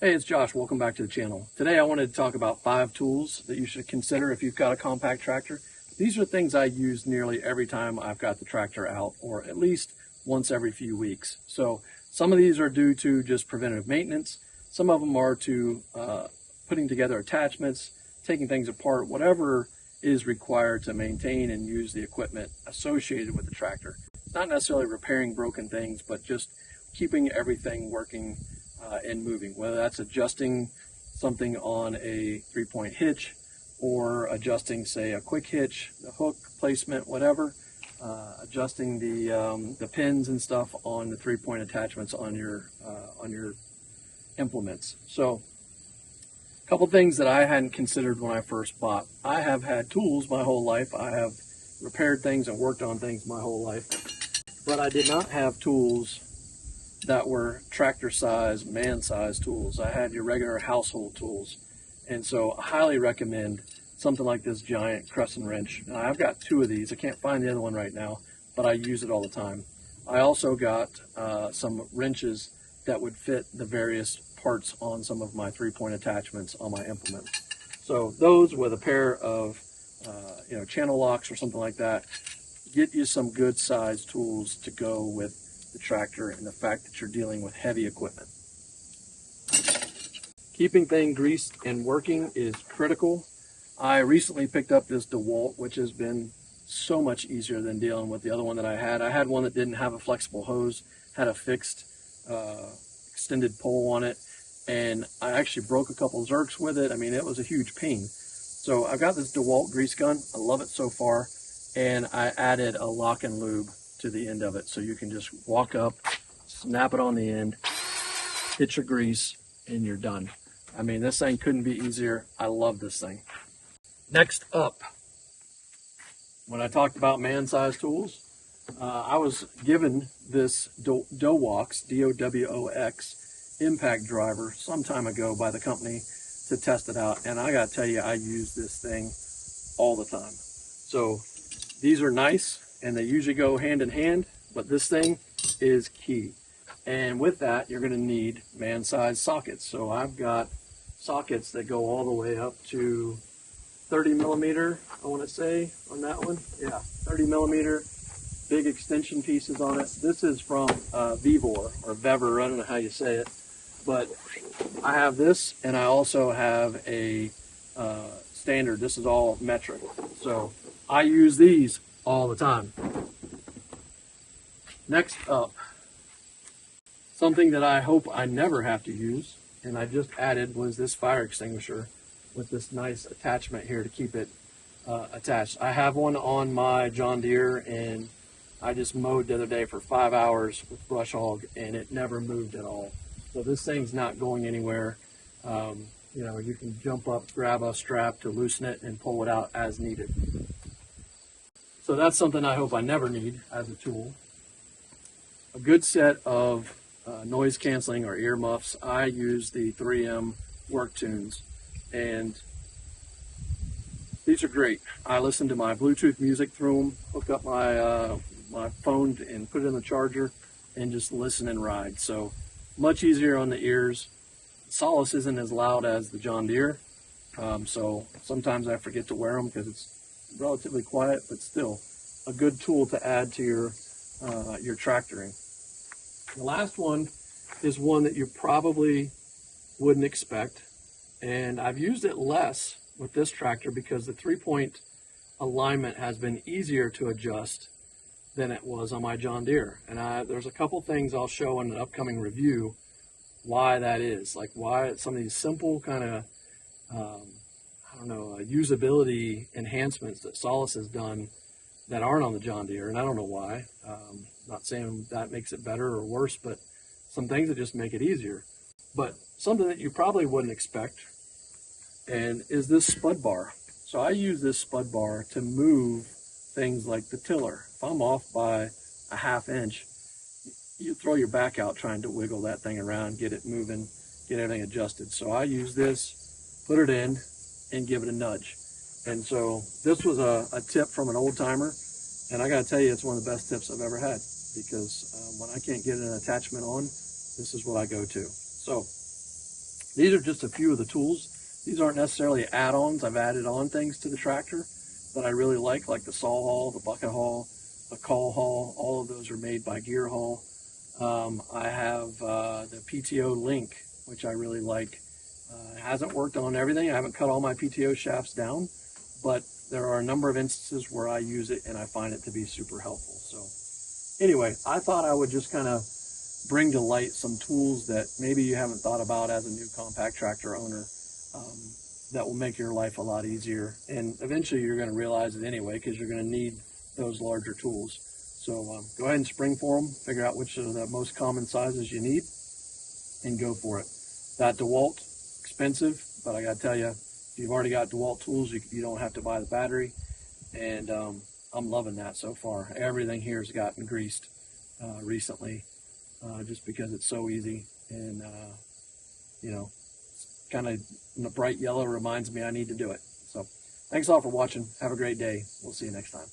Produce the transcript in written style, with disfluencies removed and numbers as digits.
Hey, it's Josh. Welcome back to the channel. Today I wanted to talk about 5 tools that you should consider if you've got a compact tractor. These are things I use nearly every time I've got the tractor out, or at least once every few weeks. So some of these are due to just preventative maintenance. Some of them are to putting together attachments, taking things apart, whatever is required to maintain and use the equipment associated with the tractor. Not necessarily repairing broken things, but just keeping everything working and moving, whether that's adjusting something on a 3-point hitch or adjusting, say, a quick hitch, the hook placement, whatever, adjusting the pins and stuff on the 3-point attachments on your implements. So a couple things that I hadn't considered when I first bought. I have had tools my whole life. I have repaired things and worked on things my whole life, but I did not have tools that were tractor size, man size tools. I had your regular household tools. And so I highly recommend something like this giant crescent wrench. And I've got 2 of these. I can't find the other one right now, but I use it all the time. I also got some wrenches that would fit the various parts on some of my 3-point attachments on my implement. So those with a pair of channel locks or something like that, get you some good size tools to go with the tractor and the fact that you're dealing with heavy equipment. Keeping things greased and working is critical. I recently picked up this Dewalt, which has been so much easier than dealing with the other one that I had. I had one that didn't have a flexible hose, had a fixed extended pole on it, and I actually broke a couple zerks with it. I mean, it was a huge pain. So I've got this Dewalt grease gun. I love it so far, and I added a lock and lube to the end of it, so you can just walk up, snap it on the end, hit your grease, and you're done. I mean, this thing couldn't be easier. I love this thing. Next up, when I talked about man-sized tools, I was given this DOWOX, D-O-W-O-X, impact driver some time ago by the company to test it out, and I gotta tell you, I use this thing all the time. So these are nice, and they usually go hand in hand, but this thing is key. And with that, you're going to need man-sized sockets. So I've got sockets that go all the way up to 30 millimeter, I want to say, on that one. Yeah, 30 millimeter, big extension pieces on it. This is from Vevor, or Vever, I don't know how you say it. But I have this, and I also have a standard. This is all metric. So I use these all the time. Next up, something that I hope I never have to use, and I just added, was this fire extinguisher with this nice attachment here to keep it attached. I have one on my John Deere, and I just mowed the other day for 5 hours with brush hog, and it never moved at all. So this thing's not going anywhere. You can jump up, grab a strap to loosen it, and pull it out as needed. So that's something I hope I never need as a tool. A good set of noise canceling or ear muffs. I use the 3M Work Tunes, and these are great. I listen to my Bluetooth music through them, hook up my phone and put it in the charger, and just listen and ride. So much easier on the ears. Solis isn't as loud as the John Deere, so sometimes I forget to wear them because it's relatively quiet, but still a good tool to add to your tractoring. The last one is one that you probably wouldn't expect, and I've used it less with this tractor because the 3-point alignment has been easier to adjust than it was on my John Deere. And there's a couple things I'll show in an upcoming review why that is, like why some of these simple kind of usability enhancements that Solis has done that aren't on the John Deere, and I don't know why. Not saying that makes it better or worse, but some things that just make it easier. But something that you probably wouldn't expect, and is this spud bar. So I use this spud bar to move things like the tiller. If I'm off by a 1/2 inch, you throw your back out trying to wiggle that thing around, get it moving, get everything adjusted. So I use this, put it in, and give it a nudge. And so this was a tip from an old timer, and I gotta tell you, it's one of the best tips I've ever had, because when I can't get an attachment on, this is what I go to. So These are just a few of the tools. These aren't necessarily add-ons. I've added on things to the tractor that I really like the saw haul, the bucket haul, the call haul. All of those are made by Gear Haul. I have the PTO Link, which I really like. It hasn't worked on everything. I haven't cut all my PTO shafts down, but there are a number of instances where I use it and I find it to be super helpful. So anyway, I thought I would just kind of bring to light some tools that maybe you haven't thought about as a new compact tractor owner, that will make your life a lot easier. And eventually you're going to realize it anyway, because you're going to need those larger tools. So go ahead and spring for them, figure out which are the most common sizes you need, and go for it. That DeWalt, expensive, but I got to tell you, if you've already got DeWalt tools, you don't have to buy the battery. And I'm loving that so far. Everything here has gotten greased recently, just because it's so easy. And, you know, kind of the bright yellow reminds me I need to do it. So thanks all for watching. Have a great day. We'll see you next time.